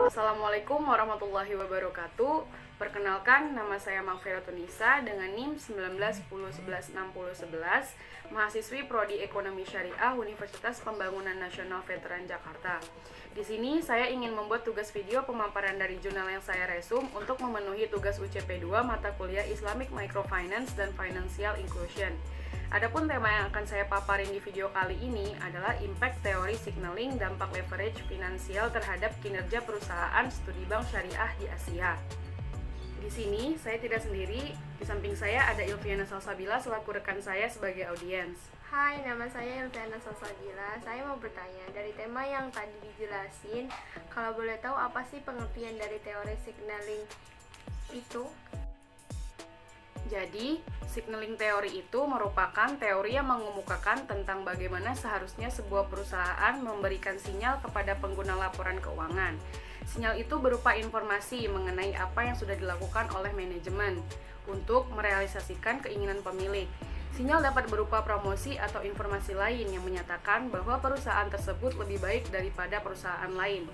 Assalamualaikum warahmatullahi wabarakatuh. Perkenalkan, nama saya Magfira Tunisa dengan NIM 1910116011, mahasiswi Prodi Ekonomi Syariah Universitas Pembangunan Nasional Veteran Jakarta. Di sini saya ingin membuat tugas video pemaparan dari jurnal yang saya resum untuk memenuhi tugas UCP 2 mata kuliah Islamic Microfinance dan Financial Inclusion. Adapun tema yang akan saya paparin di video kali ini adalah impact teori signaling dampak leverage finansial terhadap kinerja perusahaan studi bank syariah di Asia. Di sini saya tidak sendiri, di samping saya ada Ilviana Salsabila selaku rekan saya sebagai audiens. Hai, nama saya Ilviana Salsabila. Saya mau bertanya, dari tema yang tadi dijelasin, kalau boleh tahu apa sih pengertian dari teori signaling itu? Jadi, signaling teori itu merupakan teori yang mengemukakan tentang bagaimana seharusnya sebuah perusahaan memberikan sinyal kepada pengguna laporan keuangan. Sinyal itu berupa informasi mengenai apa yang sudah dilakukan oleh manajemen untuk merealisasikan keinginan pemilik. Sinyal dapat berupa promosi atau informasi lain yang menyatakan bahwa perusahaan tersebut lebih baik daripada perusahaan lain.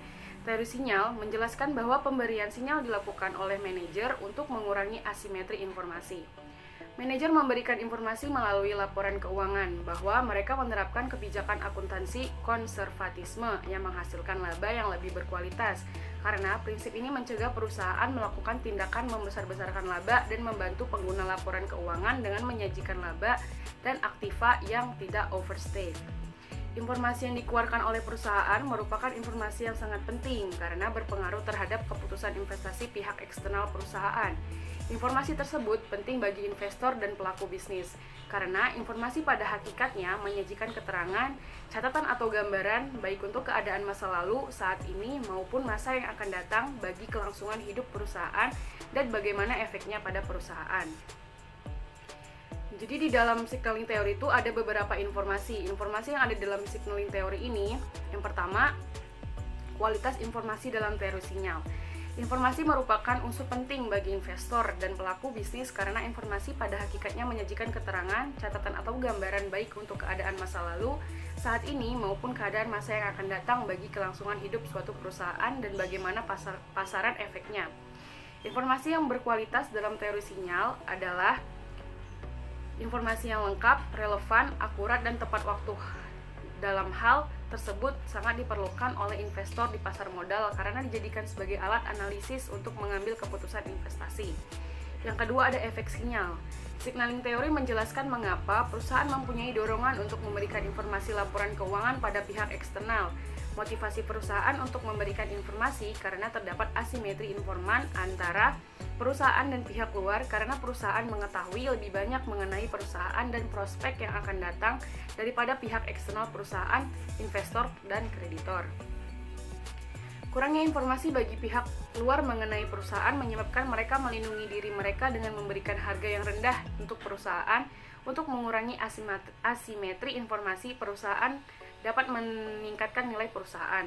Teori sinyal menjelaskan bahwa pemberian sinyal dilakukan oleh manajer untuk mengurangi asimetri informasi. Manajer memberikan informasi melalui laporan keuangan bahwa mereka menerapkan kebijakan akuntansi konservatisme yang menghasilkan laba yang lebih berkualitas, karena prinsip ini mencegah perusahaan melakukan tindakan membesar-besarkan laba dan membantu pengguna laporan keuangan dengan menyajikan laba dan aktiva yang tidak overstate. Informasi yang dikeluarkan oleh perusahaan merupakan informasi yang sangat penting karena berpengaruh terhadap keputusan investasi pihak eksternal perusahaan. Informasi tersebut penting bagi investor dan pelaku bisnis karena informasi pada hakikatnya menyajikan keterangan, catatan atau gambaran baik untuk keadaan masa lalu, saat ini maupun masa yang akan datang bagi kelangsungan hidup perusahaan dan bagaimana efeknya pada perusahaan. Jadi di dalam signaling teori itu ada beberapa informasi yang ada dalam signaling teori ini. Yang pertama, kualitas informasi dalam teori sinyal. Informasi merupakan unsur penting bagi investor dan pelaku bisnis karena informasi pada hakikatnya menyajikan keterangan, catatan atau gambaran baik untuk keadaan masa lalu, saat ini maupun keadaan masa yang akan datang bagi kelangsungan hidup suatu perusahaan dan bagaimana pasaran efeknya. Informasi yang berkualitas dalam teori sinyal adalah informasi yang lengkap, relevan, akurat, dan tepat waktu. Dalam hal tersebut sangat diperlukan oleh investor di pasar modal karena dijadikan sebagai alat analisis untuk mengambil keputusan investasi. Yang kedua ada efek sinyal. Signaling teori menjelaskan mengapa perusahaan mempunyai dorongan untuk memberikan informasi laporan keuangan pada pihak eksternal. Motivasi perusahaan untuk memberikan informasi karena terdapat asimetri informan antara perusahaan dan pihak luar karena perusahaan mengetahui lebih banyak mengenai perusahaan dan prospek yang akan datang daripada pihak eksternal perusahaan, investor, dan kreditor. Kurangnya informasi bagi pihak luar mengenai perusahaan menyebabkan mereka melindungi diri mereka dengan memberikan harga yang rendah untuk perusahaan untuk mengurangi asimetri informasi perusahaan dapat meningkatkan nilai perusahaan.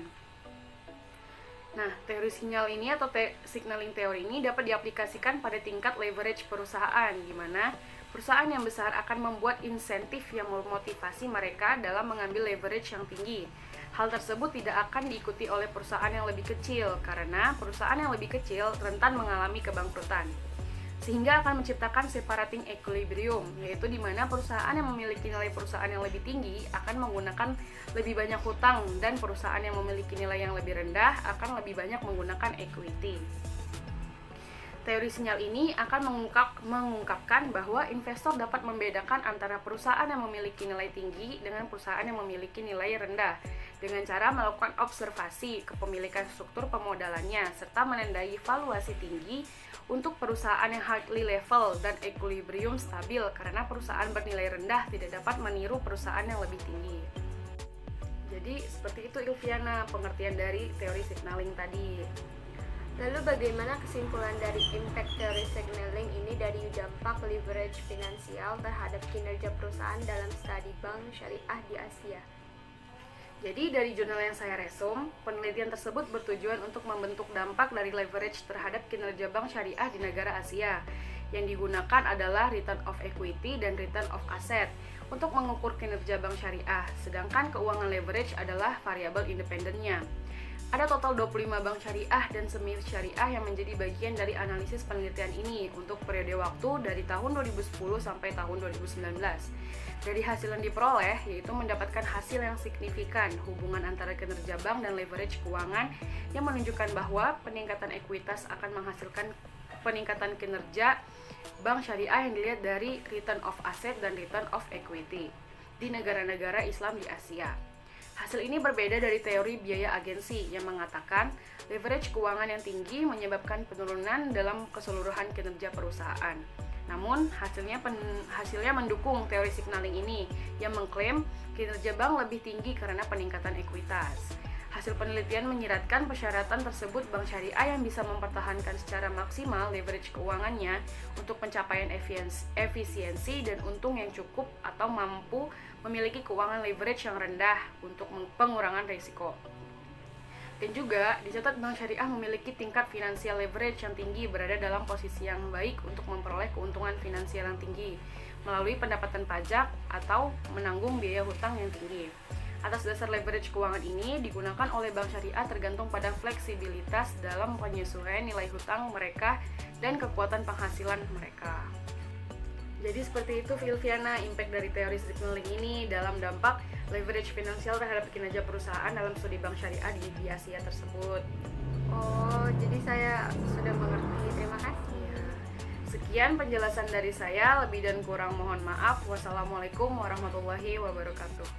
Nah, teori sinyal ini atau signaling teori ini dapat diaplikasikan pada tingkat leverage perusahaan, di mana perusahaan yang besar akan membuat insentif yang memotivasi mereka dalam mengambil leverage yang tinggi. Hal tersebut tidak akan diikuti oleh perusahaan yang lebih kecil, karena perusahaan yang lebih kecil rentan mengalami kebangkrutan. Sehingga akan menciptakan separating equilibrium, yaitu di mana perusahaan yang memiliki nilai perusahaan yang lebih tinggi akan menggunakan lebih banyak hutang dan perusahaan yang memiliki nilai yang lebih rendah akan lebih banyak menggunakan equity. Teori sinyal ini akan mengungkapkan bahwa investor dapat membedakan antara perusahaan yang memiliki nilai tinggi dengan perusahaan yang memiliki nilai rendah dengan cara melakukan observasi kepemilikan struktur pemodalannya serta menandai valuasi tinggi untuk perusahaan yang highly level dan equilibrium stabil karena perusahaan bernilai rendah tidak dapat meniru perusahaan yang lebih tinggi. Jadi seperti itu Ilviana pengertian dari teori signaling tadi. Lalu bagaimana kesimpulan dari impact teori signaling ini dari dampak leverage finansial terhadap kinerja perusahaan dalam studi bank syariah di Asia? Jadi dari jurnal yang saya resum, penelitian tersebut bertujuan untuk membentuk dampak dari leverage terhadap kinerja bank syariah di negara Asia. Yang digunakan adalah return of equity dan return of asset untuk mengukur kinerja bank syariah, sedangkan keuangan leverage adalah variabel independennya. Ada total 25 bank syariah dan semi syariah yang menjadi bagian dari analisis penelitian ini untuk periode waktu dari tahun 2010 sampai tahun 2019. Dari hasil yang diperoleh, yaitu mendapatkan hasil yang signifikan hubungan antara kinerja bank dan leverage keuangan yang menunjukkan bahwa peningkatan ekuitas akan menghasilkan peningkatan kinerja bank syariah yang dilihat dari return of asset dan return of equity di negara-negara Islam di Asia. Hasil ini berbeda dari teori biaya agensi yang mengatakan leverage keuangan yang tinggi menyebabkan penurunan dalam keseluruhan kinerja perusahaan. Namun, hasilnya mendukung teori signaling ini yang mengklaim kinerja bank lebih tinggi karena peningkatan ekuitas. Hasil penelitian menyiratkan persyaratan tersebut bank syariah yang bisa mempertahankan secara maksimal leverage keuangannya untuk pencapaian efisiensi dan untung yang cukup atau mampu memiliki keuangan leverage yang rendah untuk pengurangan risiko. Dan juga dicatat bank syariah memiliki tingkat finansial leverage yang tinggi, berada dalam posisi yang baik untuk memperoleh keuntungan finansial yang tinggi melalui pendapatan pajak atau menanggung biaya hutang yang tinggi. Atas dasar leverage keuangan ini digunakan oleh bank syariah tergantung pada fleksibilitas dalam penyesuaian nilai hutang mereka dan kekuatan penghasilan mereka. Jadi seperti itu Filviana, impact dari teori signaling ini dalam dampak leverage finansial terhadap kinerja perusahaan dalam studi bank syariah di Asia tersebut. Oh, jadi saya sudah mengerti. Terima kasih. Ya. Sekian penjelasan dari saya, lebih dan kurang mohon maaf. Wassalamualaikum warahmatullahi wabarakatuh.